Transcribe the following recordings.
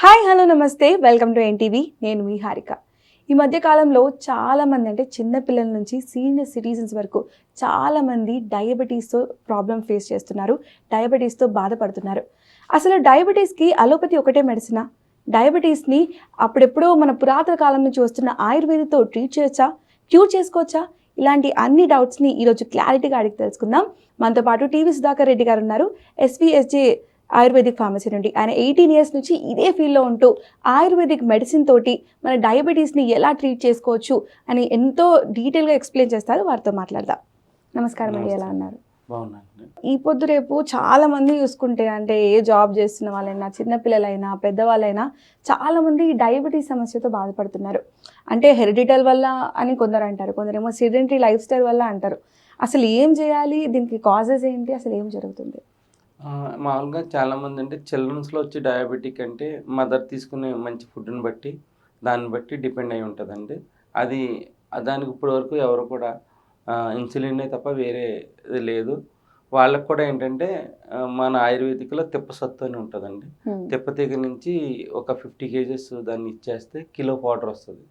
Hi hello నమస్తే welcome to NTV. నేను మీ హారిక. ఈ మధ్య కాలంలో చాలామంది అంటే చిన్నపిల్లల నుంచి సీనియర్ సిటిజన్స్ వరకు చాలామంది డయాబెటీస్తో ప్రాబ్లం ఫేస్ చేస్తున్నారు, డయాబెటీస్తో బాధపడుతున్నారు. అసలు డయాబెటీస్కి అలోపతి ఒకటే మెడిసినా? డయాబెటీస్ని అప్పుడెప్పుడో మన పురాతన కాలం నుంచి వస్తున్న ఆయుర్వేదంతో ట్రీట్ చేయొచ్చా, క్యూర్ చేసుకోవచ్చా? ఇలాంటి అన్ని డౌట్స్ని ఈరోజు క్లారిటీగా అడిగి తెలుసుకుందాం. మనతో పాటు టీవీ సుధాకర్ రెడ్డి గారు ఉన్నారు, ఎస్విఎస్జే ఆయుర్వేదిక్ ఫార్మసీ నుండి. ఆయన 18 ఇయర్స్ నుంచి ఇదే ఫీల్డ్లో ఉంటూ ఆయుర్వేదిక్ మెడిసిన్ తోటి మన డయాబెటీస్ని ఎలా ట్రీట్ చేసుకోవచ్చు అని ఎంతో డీటెయిల్గా ఎక్స్ప్లెయిన్ చేస్తారు. వారితో మాట్లాడదాం. నమస్కారం అండి, ఎలా ఉన్నారు? ఈ పొద్దు రేపు చాలా మంది చూసుకుంటే అంటే ఏ జాబ్ చేస్తున్న వాళ్ళైనా, చిన్నపిల్లలైనా, పెద్దవాళ్ళైనా చాలామంది ఈ డయాబెటీస్ సమస్యతో బాధపడుతున్నారు. అంటే హెరిడిటల్ వల్ల అని కొందరు అంటారు, కొందరేమో సెడెంటరీ లైఫ్ స్టైల్ వల్ల అంటారు. అసలు ఏం చేయాలి, దీనికి కాజెస్ ఏంటి, అసలు ఏం జరుగుతుంది? మామూలుగా చాలామంది అంటే చిల్డ్రన్స్లో వచ్చే డయాబెటిక్ అంటే మదర్ తీసుకునే మంచి ఫుడ్ని బట్టి దాన్ని బట్టి డిపెండ్ అయి ఉంటుందండి. అది దానికి ఇప్పటి వరకు ఎవరు కూడా ఇన్సులినే తప్ప వేరే లేదు. వాళ్ళకు కూడా ఏంటంటే మన ఆయుర్వేదిక్లో తిప్పసత్తు అని ఉంటుందండి. తిప్పతీగ నుంచి ఒక 50 kgs దాన్ని ఇచ్చేస్తే కిలో పౌడర్ వస్తుంది.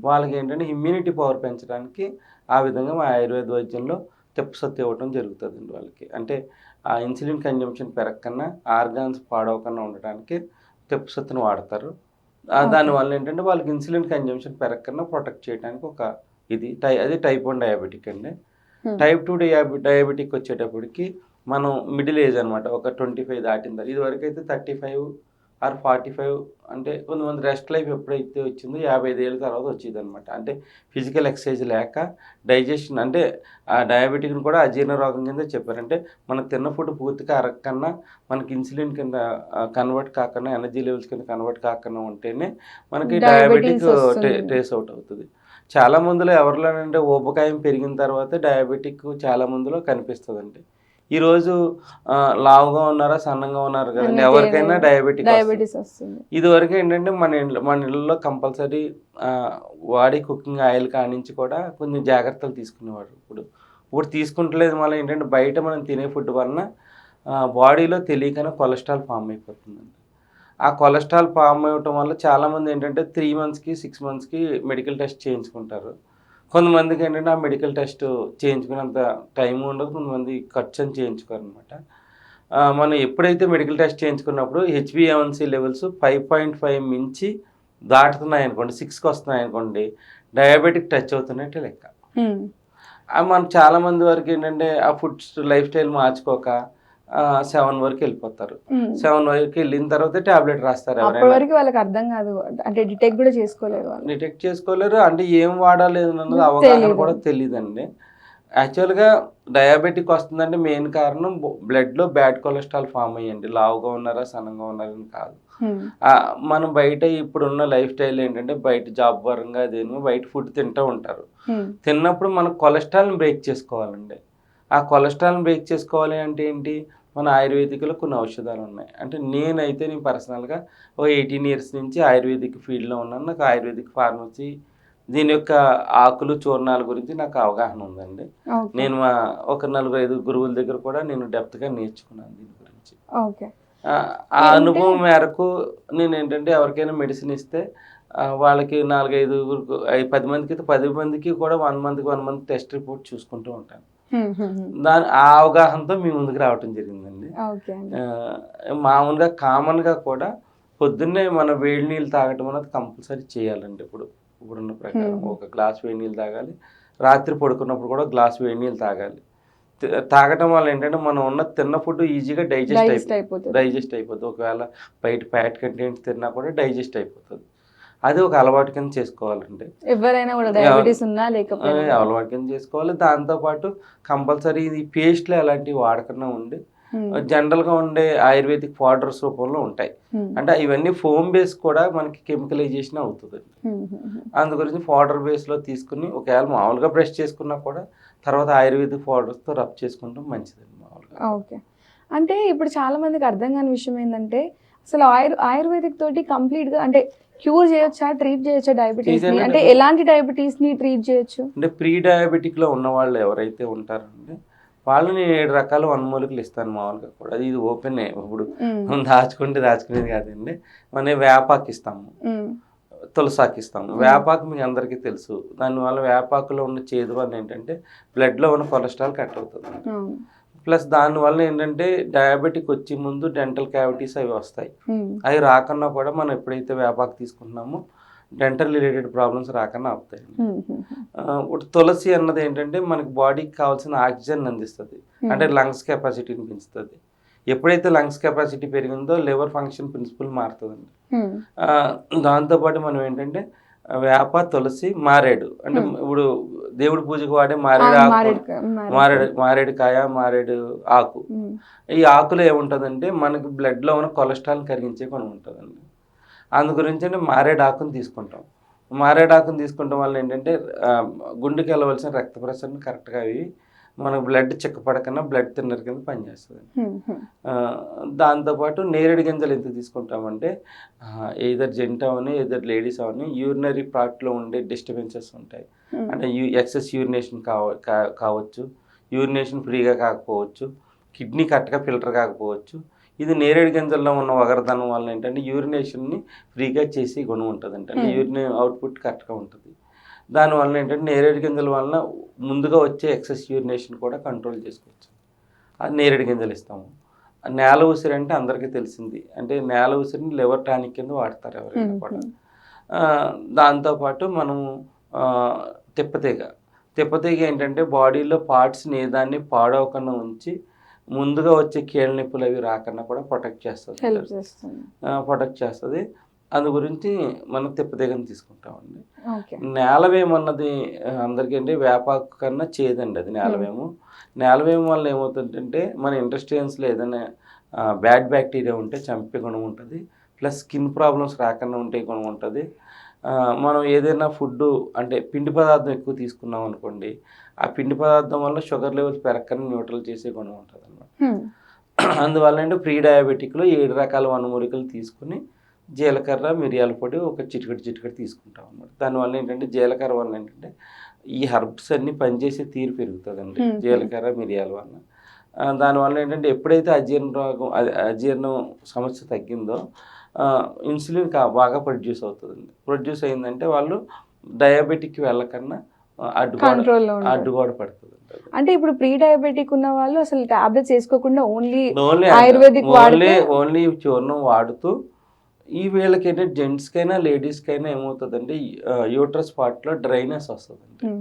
వాళ్ళకి ఏంటంటే ఇమ్యూనిటీ పవర్ పెంచడానికి ఆ విధంగా మా ఆయుర్వేద వైద్యంలో తిప్పసత్తు ఇవ్వడం జరుగుతుందండి వాళ్ళకి. అంటే ఆ ఇన్సులిన్ కన్జంప్షన్ పెరగకన్నా, ఆర్గాన్స్ పాడవకుండా ఉండడానికి తిప్పసత్తును వాడతారు. దానివల్ల ఏంటంటే వాళ్ళకి ఇన్సులిన్ కన్జంప్షన్ పెరగకన్నా ప్రొటెక్ట్ చేయడానికి ఒక అది టైప్ 1 డయాబెటిక్ అండి. టైప్ 2 డయాబెటిక్ వచ్చేటప్పటికి మనం మిడిల్ ఏజ్ అనమాట, ఒక 25 దాటిన తర్వాత. ఇదివరకు అయితే 35 ఆర్ 45 అంటే కొంతమంది రెస్ట్ లైఫ్ ఎప్పుడైతే వచ్చిందో 55 ఏళ్ళ తర్వాత వచ్చేది అనమాట. అంటే ఫిజికల్ ఎక్సర్సైజ్ లేక డైజెషన్ అంటే ఆ డయాబెటిక్ని కూడా అజీర్ణ రోగం కింద చెప్పారంటే మనం తిన్న ఫుడ్ పూర్తిగా అరగకన్నా, మనకి ఇన్సులిన్ కింద కన్వర్ట్ కాకుండా, ఎనర్జీ లెవెల్స్ కింద కన్వర్ట్ కాకుండా ఉంటేనే మనకి డయాబెటిక్ ట్రేస్ అవుట్ అవుతుంది. చాలా మందిలో ఎవరిలోనంటే ఊబకాయం పెరిగిన తర్వాత డయాబెటిక్ చాలా మందిలో కనిపిస్తుందండి. ఈరోజు లావుగా ఉన్నారా, సన్నంగా ఉన్నారు కదండి, ఎవరికైనా డయాబెటిస్ వస్తుంది. ఇదివరకు ఏంటంటే మన ఇళ్ళలో కంపల్సరీ వాడి కుకింగ్ ఆయిల్ కానించి కూడా కొన్ని జాగ్రత్తలు తీసుకునేవాడు. ఇప్పుడు తీసుకుంటలేదు. మళ్ళీ ఏంటంటే బయట మనం తినే ఫుడ్ వలన బాడీలో తెలియకనే కొలెస్ట్రాల్ ఫామ్ అయిపోతుందండి. ఆ కొలెస్ట్రాల్ ఫామ్ అవ్వటం వల్ల చాలామంది ఏంటంటే 3 monthsకి 6 monthsకి మెడికల్ టెస్ట్ చేయించుకుంటారు. కొంతమందికి ఏంటంటే ఆ మెడికల్ టెస్ట్ చేయించుకునేంత టైం ఉండదు, కొంతమంది ఖర్చు అని చేయించుకోరనమాట. మనం ఎప్పుడైతే మెడికల్ టెస్ట్ చేయించుకున్నప్పుడు HbA1c లెవెల్స్ 5.5 మించి దాటుతున్నాయి అనుకోండి, 6కి వస్తున్నాయి అనుకోండి, డయాబెటిక్ టచ్ అవుతున్నట్టే లెక్క. మనం చాలామంది వరకు ఏంటంటే ఆ ఫుడ్ లైఫ్ స్టైల్ మార్చుకోక 7 వరకు వెళ్ళిపోతారు. 7 వరకు వెళ్ళిన తర్వాత టాబ్లెట్ రాస్తారు. వాళ్ళకి అర్థం కాదు, అంటే డిటెక్ట్ కూడా చేసుకోలేరు. అంటే ఏం వాడాలి అన్నది అవగాహన కూడా తెలియదండి. యాక్చువల్గా డయాబెటిక్ వస్తుందంటే మెయిన్ కారణం బ్లడ్లో బ్యాడ్ కొలెస్ట్రాల్ ఫామ్ అయ్యండి. లావుగా ఉన్నారా, సన్నంగా ఉన్నారని కాదు. మనం బయట ఇప్పుడున్న లైఫ్ స్టైల్ ఏంటంటే బయట జాబ్ పరంగా అదేమో బయట ఫుడ్ తింటూ ఉంటారు. తిన్నప్పుడు మనం కొలెస్ట్రాల్ని బ్రేక్ చేసుకోవాలండి. ఆ కొలెస్ట్రాల్ని బ్రేక్ చేసుకోవాలి అంటే ఏంటి, మన ఆయుర్వేదిక్లో కొన్ని ఔషధాలు ఉన్నాయి. అంటే నేను పర్సనల్గా ఒక 18 years నుంచి ఆయుర్వేదిక్ ఫీల్డ్లో ఉన్నాను. నాకు ఆయుర్వేదిక్ ఫార్మసీ దీని యొక్క ఆకులు, చూర్ణాల గురించి నాకు అవగాహన ఉందండి. నేను ఒక 4-5 గురువుల దగ్గర కూడా నేను డెప్త్గా నేర్చుకున్నాను దీని గురించి. ఆ అనుభవం మేరకు నేను ఏంటంటే ఎవరికైనా మెడిసిన్ ఇస్తే వాళ్ళకి 10 మందికి 10 మందికి కూడా 1 month టెస్ట్ రిపోర్ట్ చూసుకుంటూ ఉంటాను. ఆ అవగాహనతో మీ ముందుకు రావటం జరిగిందండి. మామూలుగా కామన్గా కూడా పొద్దున్నే మన వేడి నీళ్ళు తాగటం అనేది కంపల్సరీ చేయాలండి. ఇప్పుడున్న ప్రకారం ఒక గ్లాస్ వేడి నీళ్ళు తాగాలి. రాత్రి పడుకున్నప్పుడు కూడా గ్లాస్ వేడి నీళ్ళు తాగాలి. తాగటం వల్ల ఏంటంటే మనం తిన్న ఫుడ్ ఈజీగా డైజెస్ట్ అయిపోతుంది. ఒకవేళ బయట ఫ్యాట్ కంటెంట్స్ తిన్నా కూడా డైజెస్ట్ అయిపోతుంది. అది ఒక అలవాటు కింద చేసుకోవాలండి. ఎవరైనా కూడా డయాబెటీస్ ఉన్నా లేకపోయినా అలవాటు కింద చేసుకోవాలి. దాంతోపాటు కంపల్సరీ ఇది పేస్ట్లు అలాంటివి వాడకుండా ఉండి జనరల్గా ఉండే ఆయుర్వేదిక్ పౌడర్స్ రూపంలో ఉంటాయి. అంటే ఇవన్నీ ఫోమ్ బేస్ కూడా మనకి కెమికలైజేషన్ అవుతుంది. అందు గురించి పౌడర్ బేస్లో తీసుకుని ఒకవేళ మామూలుగా బ్రష్ చేసుకున్నా కూడా తర్వాత ఆయుర్వేదిక్ పౌడర్స్తో రబ్ చేసుకుంటాం మంచిదండి మామూలుగా. ఓకే. అంటే ఇప్పుడు చాలా మందికి అర్థం కాని విషయం ఏంటంటే అసలు ఆయుర్వేదిక్ తోటి కంప్లీట్గా అంటే క్యూర్ చేయొచ్చా, ట్రీట్ చేయొచ్చా డయాబెటీస్? అంటే ఎలాంటి డయాబెటీస్ ని ట్రీట్ చేయొచ్చు? అంటే ప్రీ డయాబెటిక్ లో ఉన్న వాళ్ళు ఎవరైతే ఉంటారంటే వాళ్ళని 7 రకాల వనమూలికలు ఇస్తాను మామూలుగా కూడా. అది ఇది ఓపెనే ఇప్పుడు ఉమ్, దాచుకునేది కాదండి. మన వేపాకు ఇస్తాము, ఉమ్, తులసాకు ఇస్తాము. వేపాకు మీకు అందరికీ తెలుసు. దానివల్ల వేపాకులో ఉన్న చేదు వల్ల ఏంటంటే బ్లడ్లో ఉన్న కొలెస్ట్రాల్ కట్ అవుతుంది. అవును. ప్లస్ దానివల్ల ఏంటంటే డయాబెటిక్ వచ్చే ముందు డెంటల్ క్యావిటీస్ అవి వస్తాయి. ఉమ్, అవి రాకుండా కూడా మనం ఎప్పుడైతే వేపాకు తీసుకుంటున్నామో డెంటల్ రిలేటెడ్ ప్రాబ్లమ్స్ రాకుండా ఆపుతాయి. ఉమ్, ఉమ్, ఇప్పుడు తులసి అన్నది ఏంటంటే మనకి బాడీకి కావాల్సిన ఆక్సిజన్ అందిస్తుంది, అంటే లంగ్స్ కెపాసిటీని పెంచుతుంది. ఎప్పుడైతే లంగ్స్ కెపాసిటీ పెరిగిందో లివర్ ఫంక్షన్ ప్రిన్సిపల్ మారుతుందండి. ఉమ్, దాంతోపాటు మనం ఏంటంటే వేప, తులసి, మారేడు, అంటే ఇప్పుడు దేవుడి పూజకు వాడే మారేడు ఆకు, మారేడుకాయ, మారేడు ఆకు. ఉమ్, ఈ ఆకులో ఏముంటుందంటే మనకి బ్లడ్లో ఉన్న కొలెస్ట్రాల్ కరిగించే గుణం ఉంటుందండి. అందు గురించి మారేడు ఆకుని తీసుకుంటాం. మారేడు ఆకుని తీసుకుంటాం వల్ల ఏంటంటే గుండెకి వెళ్ళవలసిన రక్త ప్రసరణ కరెక్ట్గా అవి మనకు బ్లడ్ చిక్కపడకన్నా బ్లడ్ థిన్నర్ కింద పనిచేస్తుంది. ఉమ్, ఉమ్, దాంతోపాటు నేరేడు గింజలు ఎందుకు తీసుకుంటామంటే ఎయిదర్ జెంట్ అవని ఎయిదర్ లేడీస్ అవని యూరినరీ పార్ట్లో ఉండే డిస్టర్బెన్సెస్ ఉంటాయి. అంటే ఎక్సెస్ యూరినేషన్ కావచ్చు, యూరినేషన్ ఫ్రీగా కాకపోవచ్చు, కిడ్నీ కరెక్ట్గా ఫిల్టర్ కాకపోవచ్చు. ఇది నేరేడు గింజల్లో ఉన్న వగరదనం వల్ల ఏంటంటే యూరినేషన్ని ఫ్రీగా చేసి గుణం ఉంటుంది. అంటే యూరిన్ అవుట్పుట్ కరెక్ట్గా ఉంటుంది. దానివల్ల ఏంటంటే నేరేడు గింజల వలన ముందుగా వచ్చే ఎక్సెస్ యూరినేషన్ కూడా కంట్రోల్ చేసుకోవచ్చు. అది నేరేడు గింజలు ఇస్తాము. నేల ఉసిరి అంటే అందరికీ తెలిసింది, అంటే నేల ఉసిరిని లివర్ టానిక్ కింద వాడతారు ఎవరైనా కూడా. దాంతోపాటు మనము తిప్పతీగ ఏంటంటే బాడీలో పార్ట్స్ని ఏదాన్ని పాడవకుండా ఉంచి ముందుగా వచ్చే కీళ్ళ నొప్పులు అవి రాకుండా కూడా ప్రొటెక్ట్ చేస్తుంది. అందు గురించి మనం తిప్పతీగని తీసుకుంటామండి. నేలవేమన్నది అందరికీ అంటే వేపాకు కన్నా చేదండి అది నేలవేము. నేలవేము వల్ల ఏమవుతుందంటే మన ఇంటెస్టైన్స్లో ఏదైనా బ్యాడ్ బ్యాక్టీరియా ఉంటే చంపే గుణం ఉంటుంది. ప్లస్ స్కిన్ ప్రాబ్లమ్స్ రాకుండా ఉంటే గుణం ఉంటుంది. మనం ఏదైనా ఫుడ్ అంటే పిండి పదార్థం ఎక్కువ తీసుకున్నాం అనుకోండి, ఆ పిండి పదార్థం వల్ల షుగర్ లెవెల్స్ పెరగకుండా న్యూట్రల్ చేసే గుణం ఉంటుంది అన్నమాట. అందువల్ల అంటే ప్రీ డయాబెటిక్లో 7 రకాల వనమూలికలు తీసుకుని జీలకర్ర, మిరియాల పొడి ఒక చిటికెడు తీసుకుంటాం అన్నమాట. దానివల్ల ఏంటంటే జీలకర్ర వల్ల ఏంటంటే ఈ హర్బ్స్ అన్నీ పనిచేసే తీరు పెరుగుతుందండి జీలకర్ర, మిరియాల వల్ల. దానివల్ల ఏంటంటే ఎప్పుడైతే అజీర్ణం సమస్య తగ్గిందో ఇన్సులిన్ బాగా ప్రొడ్యూస్ అవుతుందండి. ప్రొడ్యూస్ అయిందంటే వాళ్ళు డయాబెటిక్కి వెళ్ళకన్నా అడ్డుగోడ పడుతుంది. అంటే ఇప్పుడు ప్రీ డయాబెటిక్ ఉన్న వాళ్ళు అసలు టాబ్లెట్స్ వేసుకోకుండా ఓన్లీ ఆయుర్వేదిక్ ఓన్లీ చూర్ణం వాడుతూ ఈ వీళ్ళకి ఏంటంటే జెంట్స్కైనా లేడీస్కైనా ఏమవుతుందంటే యూట్రస్ పార్ట్లో డ్రైనెస్ వస్తుందండి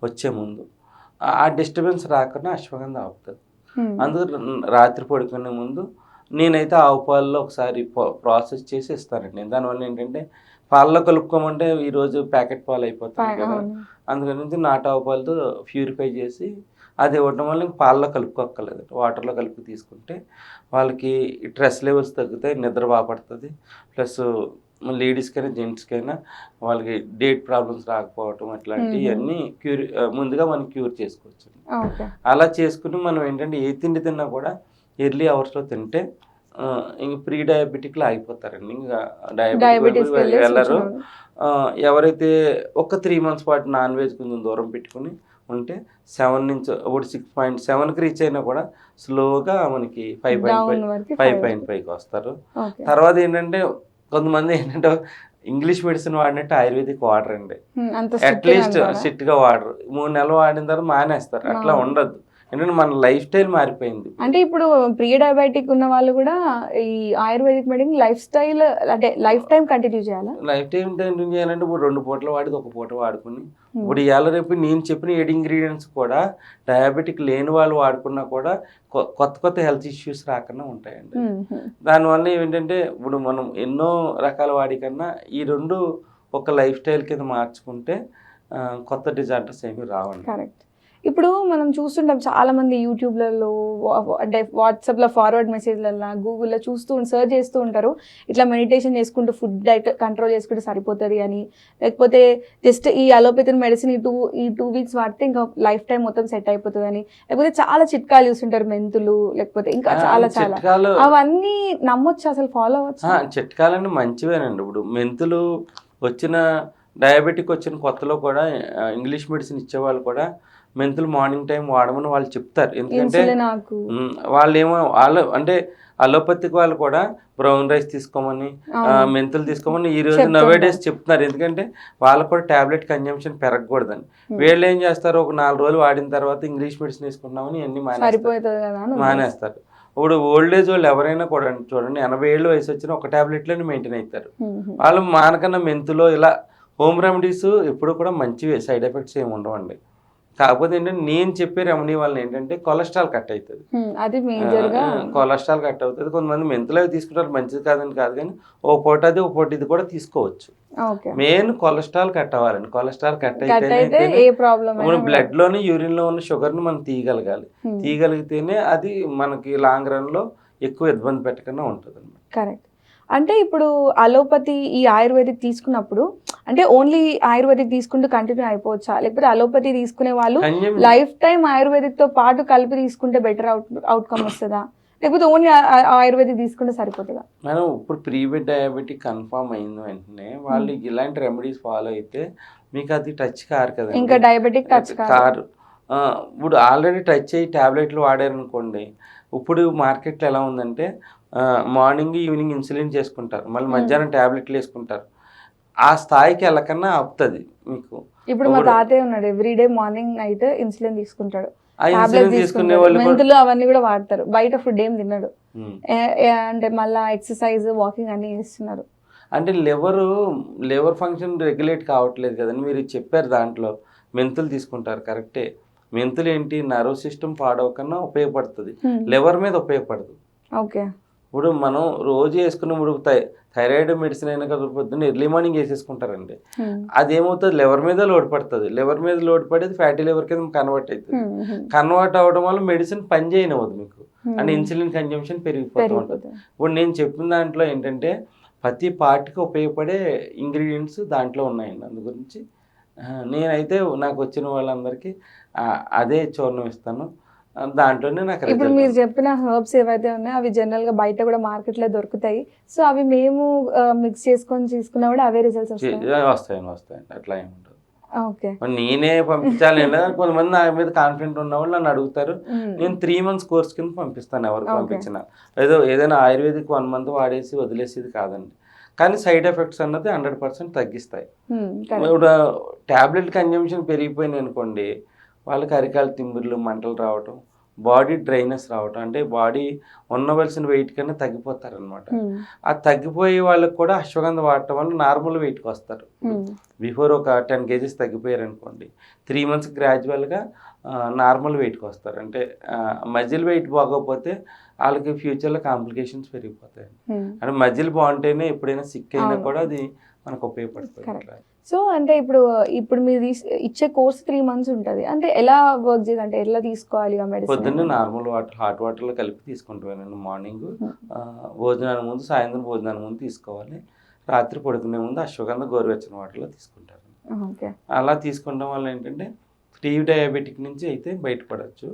వచ్చే ముందు. ఆ డిస్టర్బెన్స్ రాకుండా అశ్వగంధ ఆపుతుంది. అందుకు రాత్రి పడుకునే ముందు నేనైతే ఆవు పాలలో ఒకసారి ప్రాసెస్ చేసి ఇస్తానండి. దానివల్ల ఏంటంటే పాలలో కలుపుకోమంటే ఈరోజు ప్యాకెట్ పాలు అయిపోతాయి కదా, అందుకని నాటు ఆవు పాలతో ప్యూరిఫై చేసి అది ఇవ్వడం వల్ల పాలలో కలుపుకోక్కర్లేదు, వాటర్లో కలిపి తీసుకుంటే వాళ్ళకి స్ట్రెస్ లెవెల్స్ తగ్గుతాయి, నిద్ర బాగా పడుతుంది. ప్లస్ లేడీస్కైనా జెంట్స్కైనా వాళ్ళకి డేట్ ప్రాబ్లమ్స్ రాకపోవటం అట్లాంటివన్నీ ముందుగా మనం క్యూర్ చేసుకోవచ్చు. అలా చేసుకుని మనం ఏంటంటే ఏ తిండి తిన్నా కూడా ఎర్లీ అవర్స్లో తింటే ఇంక ప్రీ డయాబెటిక్లో ఆగిపోతారండి. ఇంకా డయాబెటిక్ వెళ్ళరు. ఎవరైతే ఒక 3 months పాటు నాన్ వెజ్ కొంచెం దూరం పెట్టుకుని ఉంటే 7 నుంచి ఒకటి 6.7కి రీచ్ అయినా కూడా స్లోగా మనకి 5.5కి వస్తారు. తర్వాత ఏంటంటే కొంతమంది ఏంటంటే ఇంగ్లీష్ మెడిసిన్ వాడినట్టు ఆయుర్వేదిక్ వాడరండి. అట్లీస్ట్ స్ట్రిక్ట్గా వాడరు. 3 నెలలు వాడిన తర్వాత మానేస్తారు. అట్లా ఉండద్దు, ఎందుకంటే మన లైఫ్ స్టైల్ మారిపోయింది. అంటే ఇప్పుడు ప్రీ డయాబెటిక్ ఉన్న వాళ్ళు కూడా ఈ ఆయుర్వేదిక్ మెడిసిన్ లైఫ్ స్టైల్ అంటే లైఫ్ టైం కంటిన్యూ చేయాలా? లైఫ్ టైం కంటిన్యూ చేయాలంటే ఇప్పుడు 2 పూటలు వాడిది 1 పూట వాడుకుని ఇప్పుడు ఇవాళ రేపు నేను చెప్పిన 7 ఇంగ్రీడియంట్స్ కూడా డయాబెటిక్ లేని వాళ్ళు వాడుకున్నా కూడా కొత్త హెల్త్ ఇష్యూస్ రాకుండా ఉంటాయండి. దానివల్ల ఏంటంటే ఇప్పుడు మనం ఎన్నో రకాల వాడి కన్నా ఈ 2 ఒక లైఫ్ స్టైల్ కింద మార్చుకుంటే కొత్త డిజార్డర్స్ ఏమి రావండి. కరెక్ట్. ఇప్పుడు మనం చూస్తుంటాం చాలా మంది యూట్యూబ్లలో అంటే వాట్సాప్లో ఫార్వర్డ్ మెసేజ్లలో గూగుల్లో సర్చ్ చేస్తూ ఉంటారు, ఇట్లా మెడిటేషన్ చేసుకుంటూ ఫుడ్ డైట్ కంట్రోల్ చేసుకుంటే సరిపోతుంది అని, లేకపోతే జస్ట్ ఈ అలోపతి మెడిసిన్ ఈ 2 weeks వాడితే ఇంకా లైఫ్ టైం మొత్తం సెట్ అయిపోతుంది అని, లేకపోతే చాలా చిట్కాలు చూస్తుంటారు, మెంతులు లేకపోతే ఇంకా చాలా అవన్నీ నమ్మొచ్చు, అసలు ఫాలో అవ్వచ్చు? చిట్కాలన్నీ మంచివేనండి. ఇప్పుడు మెంతులు డయాబెటిక్ వచ్చిన కొత్తలో కూడా ఇంగ్లీష్ మెడిసిన్ ఇచ్చేవాళ్ళు కూడా మెంతులు మార్నింగ్ టైం వాడమని వాళ్ళు చెప్తారు. ఎందుకంటే ఇన్సులిన్ ఆకు. వాళ్ళు అంటే అలోపతిక్ వాళ్ళు కూడా బ్రౌన్ రైస్ తీసుకోమని మెంతులు తీసుకోమని ఈ రోజు నవేడేస్ చెప్తున్నారు. ఎందుకంటే వాళ్ళకు కూడా టాబ్లెట్ కన్జంప్షన్ పెరగకూడదని. వీళ్ళు ఏం చేస్తారు, ఒక 4 రోజులు వాడిన తర్వాత ఇంగ్లీష్ మెడిసిన్ వేసుకుంటున్నామని అన్ని మానేస్తారు. ఇప్పుడు ఓల్డ్ ఏజ్ వాళ్ళు ఎవరైనా కూడా చూడండి, 80 ఏళ్ళు వయసు వచ్చిన ఒక టాబ్లెట్లోనే మెయింటైన్ అవుతారు. వాళ్ళు మానకన్నా మెంతులో ఇలా హోమ్ రెమెడీస్ ఎప్పుడు కూడా మంచివే, సైడ్ ఎఫెక్ట్స్ ఏమి ఉండవండి. కాకపోతే ఏంటంటే నేను చెప్పే రెమెడీ వల్ల ఏంటంటే కొలెస్ట్రాల్ కట్ అవుతుంది. అది మేజర్గా కొలెస్ట్రాల్ కట్ అవుతుంది. కొంతమంది మెంతులు అవి తీసుకుంటారు, మంచిది కాదని కాదు, కానీ ఓ పూట అది ఓ పూట ఇది కూడా తీసుకోవచ్చు. మెయిన్ కొలెస్ట్రాల్ కట్ అవ్వాలండి. కొలెస్ట్రాల్ కట్ అయితే మన బ్లడ్ లోని యూరిన్ లో ఉన్న షుగర్ ని మనం తీయగలగాలి. తీయగలిగితేనే అది మనకి లాంగ్ రన్ లో ఎక్కువ ఇబ్బంది పెట్టకుండా ఉంటుంది అన్నమాట. కరెక్ట్. అంటే ఇప్పుడు అలోపతి ఈ ఆయుర్వేదిక్ తీసుకున్నప్పుడు అంటే ఓన్లీ ఆయుర్వేదిక్ తీసుకుంటూ కంటిన్యూ అయిపోవచ్చా, లేకపోతే అలోపతి తీసుకునే వాళ్ళు లైఫ్ టైం ఆయుర్వేదిక్ తో పాటు కలిపి తీసుకుంటే బెటర్ అవుట్కమ్ వస్తుందా, లేకపోతే ఓన్లీ ఆయుర్వేదిక్ తీసుకుంటే సరిపోతుందా? మనం ఇప్పుడు ప్రీవియస్ డయాబెటిక్ కన్ఫర్మ్ అయిన వెంటనే వాళ్ళు ఇలాంటి రెమెడీస్ ఫాలో అయితే మీకు అది టచ్ కారు కదా, ఇంకా డయాబెటిక్ టచ్ కారు. ఇప్పుడు ఆల్రెడీ టచ్ అయ్యి టాబ్లెట్లు వాడారనుకోండి, ఇప్పుడు మార్కెట్లో ఎలా ఉందంటే మార్నింగ్ ఈవినింగ్ ఇన్సులిన్ చేసుకుంటారు, మళ్ళీ మధ్యాహ్నం టాబ్లెట్లు వేసుకుంటారు. ఆ స్థాయికి వెళ్ళకన్నా ఆపుతుంది మీకు. ఇప్పుడు మా తాతయ్య ఉన్నాడు, ఎవ్రీడే మార్నింగ్ నైట్ ఇన్సులిన్ తీసుకుంటాడు, తీసుకునే వాళ్ళు మెంతులు అవన్నీ కూడా వాడతారు, బయట ఫుడ్ ఏం తిన్నాడు, అంటే మళ్ళీ ఎక్సర్సైజ్ వాకింగ్ అన్ని చేస్తున్నారు. అంటే లివర్ ఫంక్షన్ రెగ్యులేట్ కావట్లేదు కదండి. మీరు చెప్పారు దాంట్లో మెంతులు తీసుకుంటారు, కరెక్టే. మెంతులు ఏంటి, నర్వ్ సిస్టమ్ పాడవకన్నా ఉపయోగపడుతుంది, లివర్ మీద ఉపయోగపడదు. ఓకే. ఇప్పుడు మనం రోజు వేసుకున్న ఉడుకుతాయి, థైరాయిడ్ మెడిసిన్ అయినా కదా పొద్దున్న ఎర్లీ మార్నింగ్ వేసేసుకుంటారండి. అదేమవుతుంది, లివర్ మీద లోడ్ పడుతుంది, లివర్ మీద లోడ్ పడేది ఫ్యాటీ లివర్ కింద కన్వర్ట్ అవుతుంది. కన్వర్ట్ అవ్వడం వల్ల మెడిసిన్ పని చేయనవద్దు మీకు, అంటే ఇన్సులిన్ కన్జంప్షన్ పెరిగిపోతూ ఉంటుంది. ఇప్పుడు నేను చెప్పిన దాంట్లో ఏంటంటే ప్రతి పార్ట్కి ఉపయోగపడే ఇంగ్రీడియంట్స్ దాంట్లో ఉన్నాయండి. అందు గురించి నేనైతే నాకు వచ్చిన వాళ్ళందరికీ అదే చూర్ణం ఇస్తాను, దాంట్లోనే నాకు. ఇప్పుడు మీరు చెప్పిన హర్బ్స్ ఏవైతే ఉన్నాయో అవి జనరల్ గా బయట కూడా మార్కెట్ లో దొరుకుతాయి, సో అవి మేము మిక్స్ చేసుకొని తీసుకున్నా కూడా అవే రిజల్ట్స్ వస్తాయండి, అట్లా ఏమి ఉండదు. ఓకే. నేనే పంపించాలి, కొంతమంది నా మీద కాన్ఫిడెంట్ ఉన్న వాళ్ళు నన్ను అడుగుతారు, నేను 3 months కోర్స్ కింద పంపిస్తాను ఎవరికి పంపించిన. ఏదైనా ఆయుర్వేదిక్ 1 month వాడేసి వదిలేసేది కాదండి, కానీ సైడ్ ఎఫెక్ట్స్ అన్నది 100% తగ్గిస్తాయి. ఇప్పుడు టాబ్లెట్ కన్జంప్షన్ పెరిగిపోయినాయి అనుకోండి, వాళ్ళకి అరికాల తిమ్మిర్లు, మంటలు రావటం, బాడీ డ్రైనెస్ రావటం, అంటే బాడీ ఉండవలసిన వెయిట్ కన్నా తగ్గిపోతారనమాట. ఆ తగ్గిపోయే వాళ్ళకి కూడా అశ్వగంధ వాడటం వల్ల నార్మల్ వెయిట్కి వస్తారు. బిఫోర్ ఒక 10 kgs తగ్గిపోయారు అనుకోండి, 3 months గ్రాడ్యువల్గా నార్మల్ వెయిట్కి వస్తారు. అంటే మజిల్ వెయిట్ బాగోకపోతే వాళ్ళకి ఫ్యూచర్లో కాంప్లికేషన్స్ పెరిగిపోతాయి. అంటే మజిల్ బాగుంటేనే ఎప్పుడైనా సిక్ అయినా కూడా అది మనకు ఉపయోగపడుతుంది. సో అంటే ఇప్పుడు మీరు ఇచ్చే కోర్స్ 3 months ఉంటుంది, అంటే ఎలా వర్క్ చేయాలి, అంటే ఎలా తీసుకోవాలి? పొద్దున్నే నార్మల్ వాటర్, హాట్ వాటర్లో కలిపి తీసుకుంటాను. మార్నింగ్ భోజనానికి ముందు, సాయంత్రం భోజనానికి ముందు తీసుకోవాలి. రాత్రి పడుకునే ముందు అశ్వగంధ గోరువెచ్చని వాటర్లో తీసుకుంటారు. అలా తీసుకోవడం వల్ల ఏంటంటే ప్రీ డయాబెటిక్ నుంచి అయితే బయటపడవచ్చు.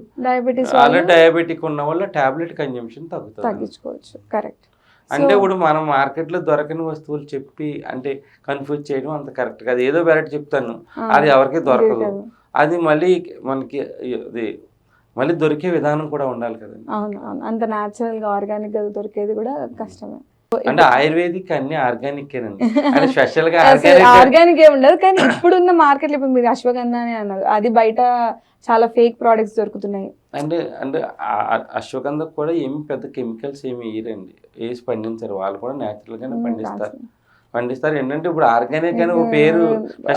అలా డయాబెటిక్ ఉన్న వల్ల టాబ్లెట్ కన్జంప్షన్ తగ్గించుకోవచ్చు. కరెక్ట్. అంటే ఇప్పుడు మనం మార్కెట్లో దొరకని వస్తువులు చెప్పి అంటే కన్ఫ్యూజ్ చేయడం అంత కరెక్ట్ కాదు. ఏదో వెరైటీ చెప్తాను, అది ఎవరికి దొరకదు, అది మళ్ళీ మనకి మళ్ళీ దొరికే విధానం కూడా ఉండాలి కదండి. అవును, అంత న్యాచురల్ గా ఆర్గానిక్ గా దొరికేది కూడా కష్టమే. అంటే ఆయుర్వేదిక్ అన్ని ఆర్గానిక్ స్పెషల్ గా ఆర్గానిక్ ఏ ఉండదు, కానీ ఇప్పుడున్న మార్కెట్ ఇప్పుడు మీరు అశ్వగంధ అని అన్నారు, అది బయట చాలా ఫేక్ ప్రోడక్ట్స్ దొరుకుతున్నాయి. అంటే అశ్వగంధ కూడా ఏమి పెద్ద కెమికల్స్ ఏమి వేయరండి, వేసి పండించారు, వాళ్ళు కూడా న్యాచురల్ గానే పండిస్తారు. ఏంటంటే ఇప్పుడు ఆర్గానిక్ అని ఒక పేరు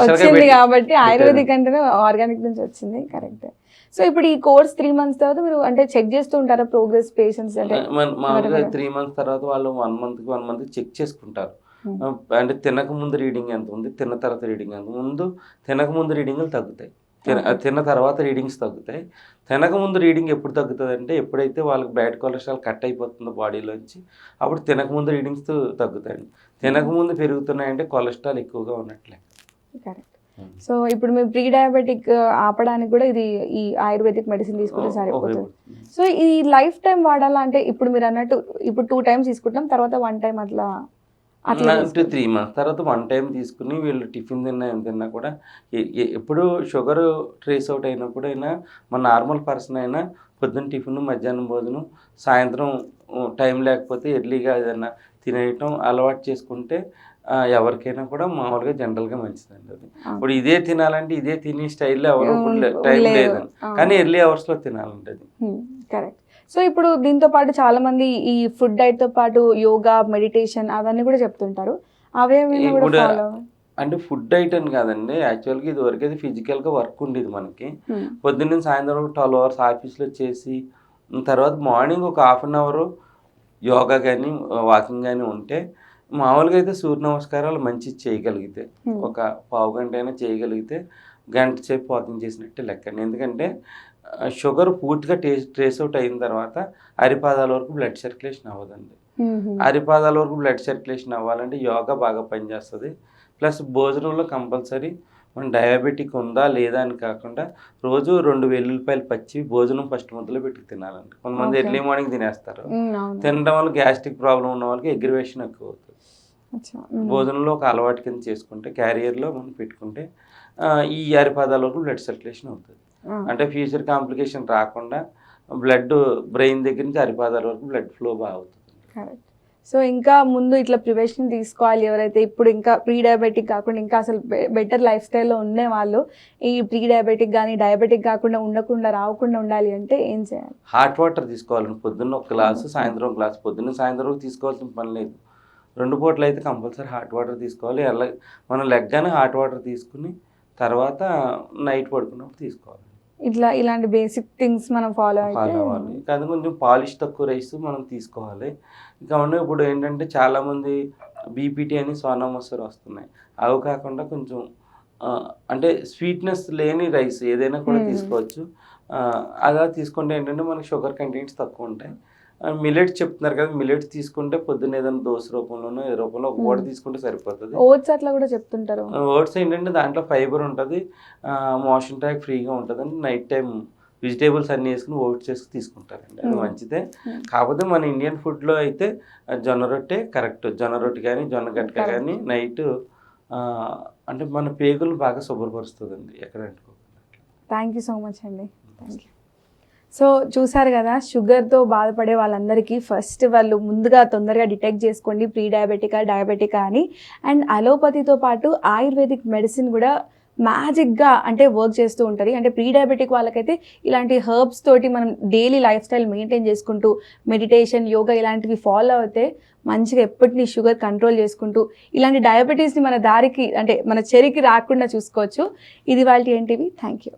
వచ్చింది కాబట్టి ఆయుర్వేదిక్ అంటేనే ఆర్గానిక్ నుంచి వచ్చింది. కరెక్ట్. సో ఇప్పుడు ఈ కోర్స్ 3 months తర్వాత మీరు అంటే చెక్ చేస్తూ ఉంటారా ప్రోగ్రెస్ పేషెంట్స్? అంటే మామూలుగా 3 months తర్వాత వాళ్ళు 1 month చెక్ చేసుకుంటారు. అంటే తినక ముందు రీడింగ్ ఎంత ఉంది, తిన్న తర్వాత రీడింగ్ ఎంత ముందు. తినక ముందు రీడింగ్లు తగ్గుతాయి, తిన్న తర్వాత రీడింగ్స్ తగ్గుతాయి. తినక ముందు రీడింగ్ ఎప్పుడు తగ్గుతుంది అంటే ఎప్పుడైతే వాళ్ళకి బ్యాడ్ కొలెస్ట్రాల్ కట్ అయిపోతుందో బాడీలోంచి, అప్పుడు తినక ముందు రీడింగ్స్ తగ్గుతాయండి. తినక ముందు పెరుగుతున్నాయంటే కొలెస్ట్రాల్ ఎక్కువగా ఉన్నట్లే. కరెక్ట్. సో ఇప్పుడు మేము ప్రీ డయాబెటిక్ ఆపడానికి కూడా ఇది ఈ ఆయుర్వేదిక్ మెడిసిన్ తీసుకుంటే సరిపోతుంది. సో ఈ లైఫ్ టైం వాడాలా అంటే ఇప్పుడు మీరు అన్నట్టు ఇప్పుడు 2 times తీసుకుంటాం, తర్వాత 1 time అట్లా అట్లా 3 మంత్స్ తర్వాత 1 టైం తీసుకుని వీళ్ళు టిఫిన్ తిన్నా ఏం తిన్నా కూడా ఎప్పుడు షుగర్ ట్రేస్ అవుట్ అయినప్పుడైనా మన నార్మల్ పర్సన్ అయినా పొద్దున్న టిఫిన్, మధ్యాహ్నం భోజనం, సాయంత్రం టైం లేకపోతే ఎర్లీగా ఏదైనా తినేయటం అలవాటు చేసుకుంటే ఎవరికైనా కూడా మామూలుగా జనరల్గా మంచిదండి అది. ఇప్పుడు ఇదే తినాలంటే ఇదే తినే స్టైల్లో ఎవరు టైం లేదండి, కానీ ఎర్లీ అవర్స్లో తినాలంటే అది కరెక్ట్. సో ఇప్పుడు దీంతో పాటు చాలా మంది ఈ ఫుడ్ డైట్ తో పాటు యోగా, మెడిటేషన్ అవన్నీ కూడా చెప్తుంటారు. అవేమైనా కూడా ఇప్పుడు ఫాలో అంటే ఫుడ్ డైట్ అని కాదండి, యాక్చువల్గా ఇది వరకు అయితే ఫిజికల్గా వర్క్ ఉండేది మనకి. పొద్దున్న సాయంత్రం 12 అవర్స్ ఆఫీస్లో చేసి తర్వాత మార్నింగ్ ఒక హాఫ్ అన్ అవర్ యోగా కానీ వాకింగ్ కానీ ఉంటే మామూలుగా అయితే సూర్య నమస్కారాలు మంచి చేయగలిగితే ఒక పావు గంట అయినా చేయగలిగితే గంట సేపు వాకింగ్ చేసినట్టే లెక్కండి. ఎందుకంటే షుగర్ పూర్తిగా ట్రేస్ అవుట్ అయిన తర్వాత అరిపాదాల వరకు బ్లడ్ సర్క్యులేషన్ అవ్వదండి. అరిపాదాల వరకు బ్లడ్ సర్క్యులేషన్ అవ్వాలంటే యోగా బాగా పనిచేస్తుంది. ప్లస్ భోజనంలో కంపల్సరీ మనం డయాబెటిక్ ఉందా లేదా అని కాకుండా రోజు 2 వెల్లుల్లిపాయలు పచ్చి భోజనం ఫస్ట్ ముద్దలో పెట్టి తినాలండి. కొంతమంది ఎర్లీ మార్నింగ్ తినేస్తారు. తినడం వల్ల గ్యాస్ట్రిక్ ప్రాబ్లం ఉన్న వాళ్ళకి ఎగ్రివేషన్ ఎక్కువ అవుతుంది. భోజనంలో ఒక అలవాటు కింద చేసుకుంటే క్యారియర్లో మనం పెట్టుకుంటే ఈ అరిపాదాల వరకు బ్లడ్ సర్క్యులేషన్ అవుతుంది. అంటే ఫ్యూచర్ కాంప్లికేషన్ రాకుండా బ్లడ్ బ్రెయిన్ దగ్గర నుంచి అరిపాదాల వరకు బ్లడ్ ఫ్లో బాగా అవుతుంది. కరెక్ట్. సో ఇంకా ముందు ఇట్లా ప్రివెన్షన్ తీసుకోవాలి ఎవరైతే ఇప్పుడు ఇంకా ప్రీ డయాబెటిక్ కాకుండా ఇంకా అసలు బెటర్ లైఫ్ స్టైల్లో ఉండే వాళ్ళు ఈ ప్రీ డయాబెటిక్ కానీ డయాబెటిక్ కాకుండా రాకుండా ఉండాలి అంటే ఏం చేయాలి? హాట్ వాటర్ తీసుకోవాలండి. పొద్దున్న ఒక గ్లాసు, సాయంత్రం ఒక గ్లాసు. పొద్దున్న సాయంత్రం తీసుకోవాల్సిన పని లేదు. 2 పూటలు అయితే కంపల్సరీ హాట్ వాటర్ తీసుకోవాలి. మనం లెగ్గానే హాట్ వాటర్ తీసుకుని తర్వాత నైట్ పడుకున్నప్పుడు తీసుకోవాలి. ఇలాంటి బేసిక్ థింగ్స్ మనం ఫాలో అవ్వాలి. కానీ కొంచెం పాలిష్ తక్కువ రైస్ మనం తీసుకోవాలి. ఇంకా ఇప్పుడు ఏంటంటే చాలామంది బీపీటీ అని సోనా మసూరి వస్తున్నాయి. అవి కాకుండా కొంచెం అంటే స్వీట్నెస్ లేని రైస్ ఏదైనా కూడా తీసుకోవచ్చు. అలా తీసుకుంటే ఏంటంటే మనకి షుగర్ కంటెంట్స్ తక్కువ ఉంటాయి. మిల్లెట్స్ చెప్తున్నారు కదా, మిల్లెట్స్ తీసుకుంటే పొద్దున్న ఏదైనా దోశ రూపంలోనో ఏ రూపంలో ఒక పూట తీసుకుంటే సరిపోతుంది. ఓట్స్ అట్లా కూడా చెప్తుంటారు. ఓట్స్ ఏంటంటే దాంట్లో ఫైబర్ ఉంటుంది, మోషన్ ట్రాక్ ఫ్రీగా ఉంటుంది అని నైట్ టైం వెజిటేబుల్స్ అన్నీ వేసుకుని ఓట్స్ వేసుకుని తీసుకుంటారండి. అది మంచిదే. కాకపోతే మన ఇండియన్ ఫుడ్లో అయితే జొన్న రొట్టె కరెక్ట్. జొన్న రొట్టె కానీ జొన్న గట్క కానీ నైట్ అంటే మన పేగులు బాగా శుభ్రపరుస్తుందండి ఎక్కడ అంటుకోకుండా. థ్యాంక్ యూ సో మచ్ అండి. Thank you. సో చూసారు కదా, షుగర్తో బాధపడే వాళ్ళందరికీ ఫస్ట్ వాళ్ళు ముందుగా తొందరగా డిటెక్ట్ చేసుకోండి ప్రీ డయాబెటికా అని. అండ్ అలోపతితో పాటు ఆయుర్వేదిక్ మెడిసిన్ కూడా మ్యాజిక్గా అంటే వర్క్ చేస్తూ ఉంటుంది. అంటే ప్రీ డయాబెటిక్ వాళ్ళకైతే ఇలాంటి హర్బ్స్ తోటి మనం డైలీ లైఫ్ స్టైల్ మెయింటైన్ చేసుకుంటూ మెడిటేషన్, యోగా ఇలాంటివి ఫాలో అవుతే మంచిగా ఎప్పటినీ షుగర్ కంట్రోల్ చేసుకుంటూ ఇలాంటి డయాబెటీస్ని మన దారికి అంటే మన చెరికి రాకుండా చూసుకోవచ్చు. ఇది వాళ్ళ ఎన్టీవీ. Thank you.